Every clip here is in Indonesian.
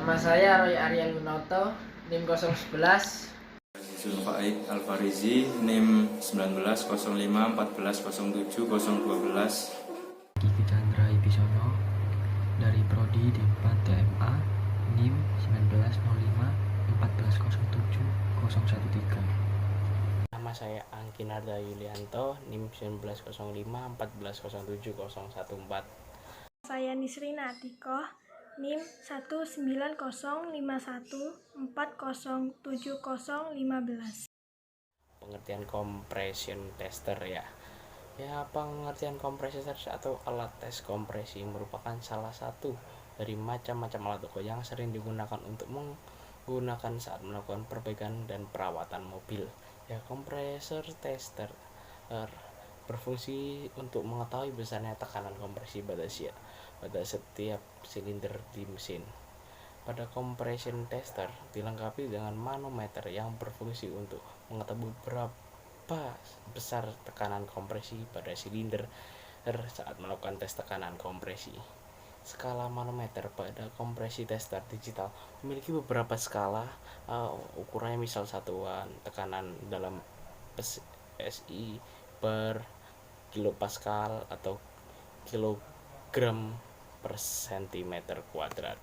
Nama saya Roy Aryan Winoto, NIM 011. Zulfaid Alfarizi, NIM 190514070212. Kiki Chandra Ibisono dari Prodi D4 TMA, NIM 190514070113. Nama saya Angkinarda Yulianto, NIM 190514070114. Saya Nisrina Atikoh, NIM 19051407015. Pengertian compression tester ya. Pengertian compression tester atau alat tes kompresi merupakan salah satu dari macam-macam alat ukur yang sering digunakan untuk menggunakan saat melakukan perbaikan dan perawatan mobil. Compressor tester berfungsi untuk mengetahui besarnya tekanan kompresi pada setiap silinder di mesin. Pada compression tester dilengkapi dengan manometer yang berfungsi untuk mengetahui berapa besar tekanan kompresi pada silinder saat melakukan tes tekanan kompresi. Skala manometer pada kompresi tester digital memiliki beberapa skala ukurannya, misal satuan tekanan dalam PSI per kilopascal atau kilogram per sentimeter kuadrat.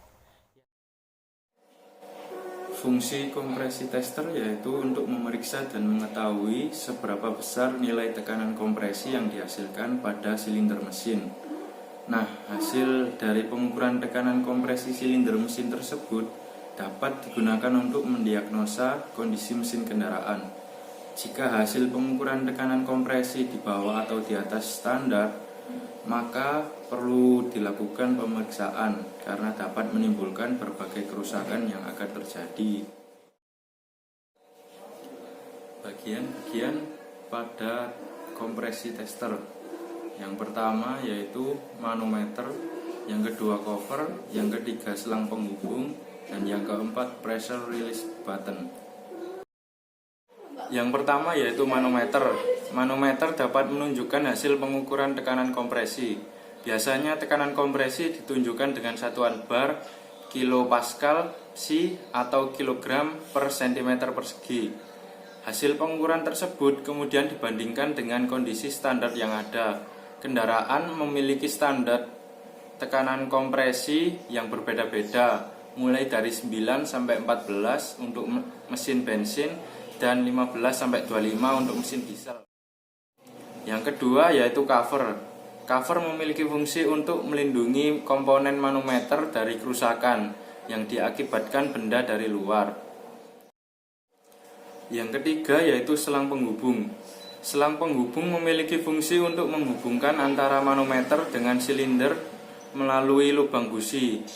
Fungsi kompresi tester yaitu untuk memeriksa dan mengetahui seberapa besar nilai tekanan kompresi yang dihasilkan pada silinder mesin. Nah, hasil dari pengukuran tekanan kompresi silinder mesin tersebut dapat digunakan untuk mendiagnosa kondisi mesin kendaraan. Jika hasil pengukuran tekanan kompresi di bawah atau di atas standar, maka perlu dilakukan pemeriksaan karena dapat menimbulkan berbagai kerusakan yang akan terjadi. Bagian-bagian pada kompresi tester. Yang pertama yaitu manometer, yang kedua cover, yang ketiga selang penghubung, dan yang keempat pressure release button. Yang pertama yaitu manometer. Manometer dapat menunjukkan hasil pengukuran tekanan kompresi. Biasanya tekanan kompresi ditunjukkan dengan satuan bar, kilopascal, psi, atau kilogram per sentimeter persegi. Hasil pengukuran tersebut kemudian dibandingkan dengan kondisi standar yang ada. Kendaraan memiliki standar tekanan kompresi yang berbeda-beda, mulai dari 9 sampai 14 untuk mesin bensin dan 15 sampai 25 untuk mesin diesel. Yang kedua yaitu cover. Cover memiliki fungsi untuk melindungi komponen manometer dari kerusakan yang diakibatkan benda dari luar. Yang ketiga yaitu selang penghubung. Selang penghubung memiliki fungsi untuk menghubungkan antara manometer dengan silinder melalui lubang busi.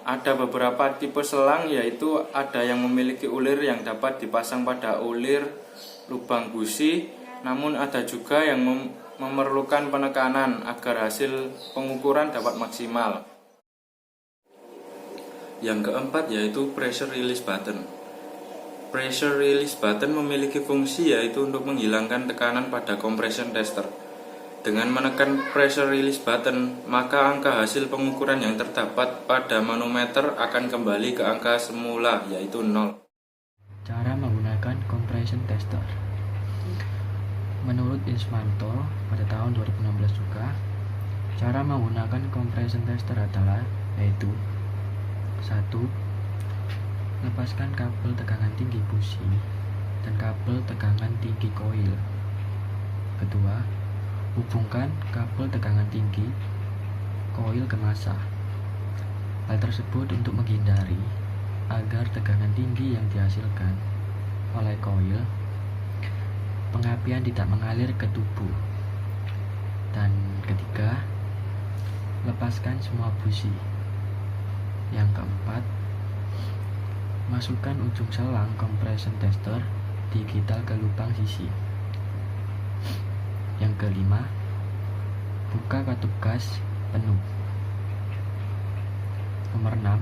Ada beberapa tipe selang, yaitu ada yang memiliki ulir yang dapat dipasang pada ulir lubang busi, namun ada juga yang memerlukan penekanan agar hasil pengukuran dapat maksimal. Yang keempat yaitu pressure release button. Pressure release button memiliki fungsi yaitu untuk menghilangkan tekanan pada compression tester. Dengan menekan pressure release button, maka angka hasil pengukuran yang terdapat pada manometer akan kembali ke angka semula, yaitu 0. Cara menggunakan compression tester. Menurut Ismanto pada tahun 2016 juga, cara menggunakan compression tester adalah yaitu 1. Lepaskan kabel tegangan tinggi busi dan kabel tegangan tinggi koil. Kedua, hubungkan kabel tegangan tinggi koil ke massa. Hal tersebut untuk menghindari agar tegangan tinggi yang dihasilkan oleh koil pengapian tidak mengalir ke tubuh. Dan ketiga, lepaskan semua busi. Yang keempat, masukkan ujung selang compression tester digital ke lubang sisi. Yang kelima, buka katup gas penuh. Nomor 6,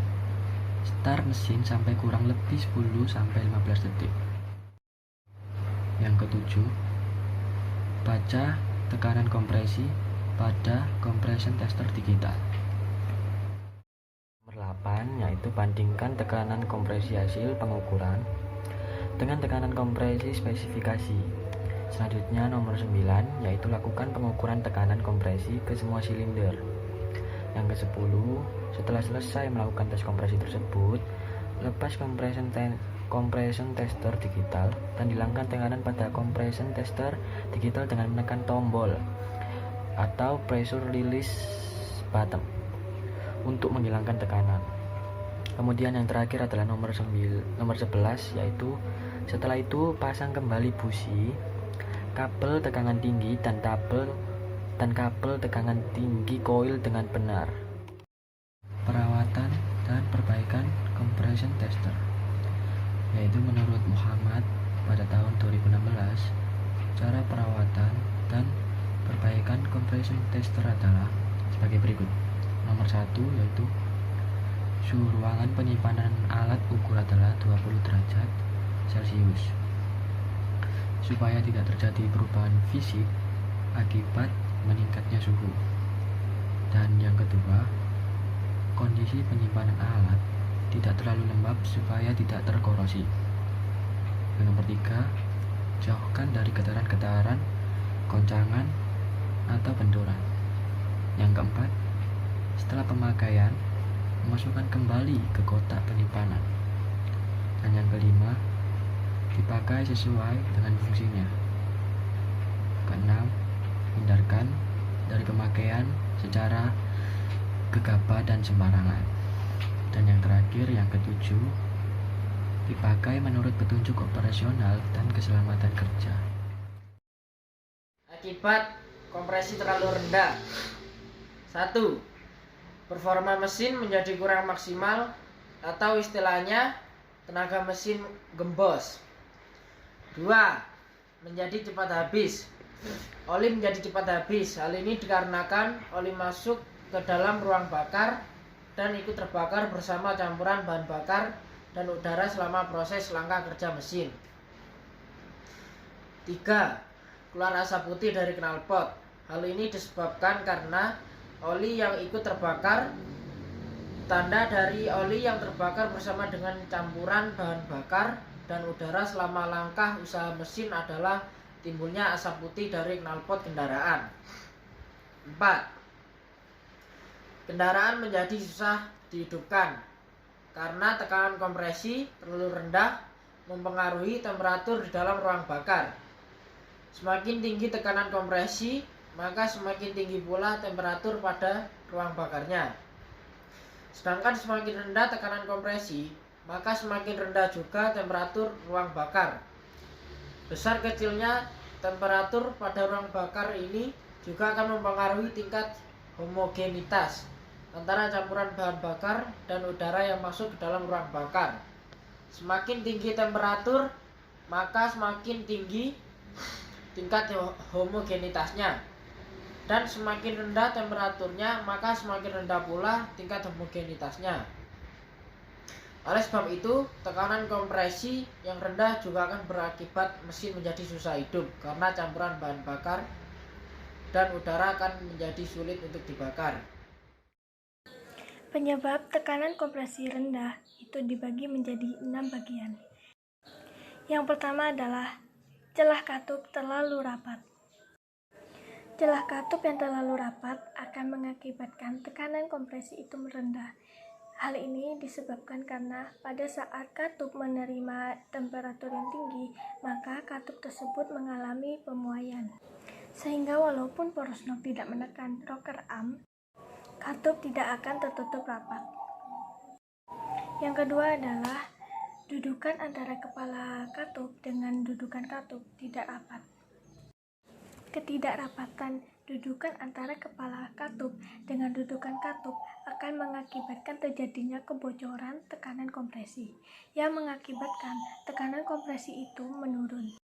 start mesin sampai kurang lebih 10-15 detik. Yang ketujuh, baca tekanan kompresi pada compression tester digital. Nomor 8 yaitu bandingkan tekanan kompresi hasil pengukuran dengan tekanan kompresi spesifikasi. Selanjutnya nomor 9 yaitu lakukan pengukuran tekanan kompresi ke semua silinder. Yang ke-10, setelah selesai melakukan tes kompresi tersebut, lepas compression tester digital dan hilangkan tekanan pada compression tester digital dengan menekan tombol atau pressure release button untuk menghilangkan tekanan. Kemudian yang terakhir adalah nomor 11 yaitu setelah itu pasang kembali busi, kabel tegangan tinggi dan kabel tegangan tinggi koil dengan benar. Perawatan dan perbaikan compression tester, yaitu menurut Muhammad pada tahun 2016, cara perawatan dan perbaikan compression tester adalah sebagai berikut. Nomor 1 yaitu suhu ruangan penyimpanan alat ukur adalah 20 derajat Celcius supaya tidak terjadi perubahan fisik akibat meningkatnya suhu. Dan yang kedua, kondisi penyimpanan alat tidak terlalu lembab supaya tidak terkorosi. Yang nomor 3, jauhkan dari getaran-getaran, goncangan, atau benturan. Yang keempat, setelah pemakaian, memasukkan kembali ke kotak penyimpanan. Dan yang kelima, dipakai sesuai dengan fungsinya. Keenam, hindarkan dari pemakaian secara gegabah dan sembarangan. Dan yang terakhir, yang ketujuh, dipakai menurut petunjuk operasional dan keselamatan kerja. Akibat kompresi terlalu rendah. 1. Performa mesin menjadi kurang maksimal atau istilahnya tenaga mesin gembos. 2. Menjadi cepat habis. Oli menjadi cepat habis. Hal ini dikarenakan oli masuk ke dalam ruang bakar dan ikut terbakar bersama campuran bahan bakar dan udara selama proses langkah kerja mesin. 3. Keluar asap putih dari knalpot. Hal ini disebabkan karena oli yang ikut terbakar. Tanda dari oli yang terbakar bersama dengan campuran bahan bakar dan udara selama langkah usaha mesin adalah timbulnya asap putih dari knalpot kendaraan. 4. Kendaraan menjadi susah dihidupkan karena tekanan kompresi terlalu rendah mempengaruhi temperatur di dalam ruang bakar. Semakin tinggi tekanan kompresi, maka semakin tinggi pula temperatur pada ruang bakarnya. Sedangkan semakin rendah tekanan kompresi, maka semakin rendah juga temperatur ruang bakar. Besar kecilnya temperatur pada ruang bakar ini juga akan mempengaruhi tingkat homogenitas antara campuran bahan bakar dan udara yang masuk ke dalam ruang bakar. Semakin tinggi temperatur, maka semakin tinggi tingkat homogenitasnya. Dan semakin rendah temperaturnya, maka semakin rendah pula tingkat homogenitasnya. Oleh sebab itu, tekanan kompresi yang rendah juga akan berakibat mesin menjadi susah hidup karena campuran bahan bakar dan udara akan menjadi sulit untuk dibakar. Penyebab tekanan kompresi rendah itu dibagi menjadi 6 bagian. Yang pertama adalah celah katup terlalu rapat. Celah katup yang terlalu rapat akan mengakibatkan tekanan kompresi itu rendah. Hal ini disebabkan karena pada saat katup menerima temperatur yang tinggi, maka katup tersebut mengalami pemuaian. Sehingga walaupun poros knob tidak menekan rocker arm, katup tidak akan tertutup rapat. Yang kedua adalah dudukan antara kepala katup dengan dudukan katup tidak rapat. Ketidakrapatan dudukan antara kepala katup dengan dudukan katup akan mengakibatkan terjadinya kebocoran tekanan kompresi yang mengakibatkan tekanan kompresi itu menurun.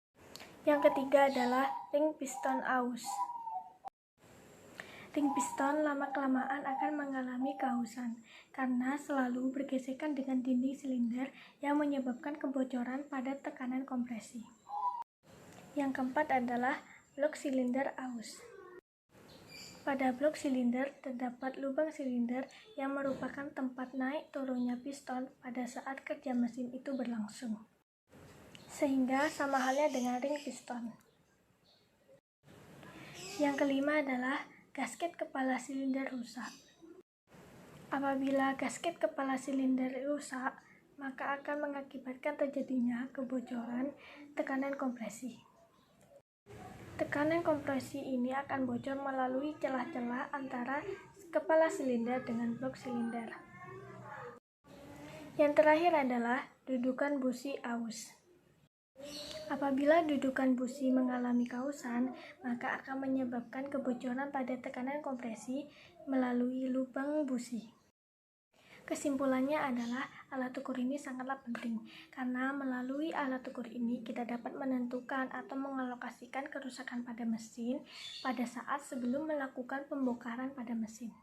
Yang ketiga adalah ring piston aus. Ring piston lama-kelamaan akan mengalami kehausan karena selalu bergesekan dengan dinding silinder yang menyebabkan kebocoran pada tekanan kompresi. Yang keempat adalah blok silinder aus. Pada blok silinder terdapat lubang silinder yang merupakan tempat naik turunnya piston pada saat kerja mesin itu berlangsung, sehingga sama halnya dengan ring piston. Yang kelima adalah gasket kepala silinder rusak. Apabila gasket kepala silinder rusak, maka akan mengakibatkan terjadinya kebocoran tekanan kompresi. Tekanan kompresi ini akan bocor melalui celah-celah antara kepala silinder dengan blok silinder. Yang terakhir adalah dudukan busi aus. Apabila dudukan busi mengalami kausan, maka akan menyebabkan kebocoran pada tekanan kompresi melalui lubang busi. Kesimpulannya adalah alat ukur ini sangatlah penting, karena melalui alat ukur ini kita dapat menentukan atau mengalokasikan kerusakan pada mesin pada saat sebelum melakukan pembongkaran pada mesin.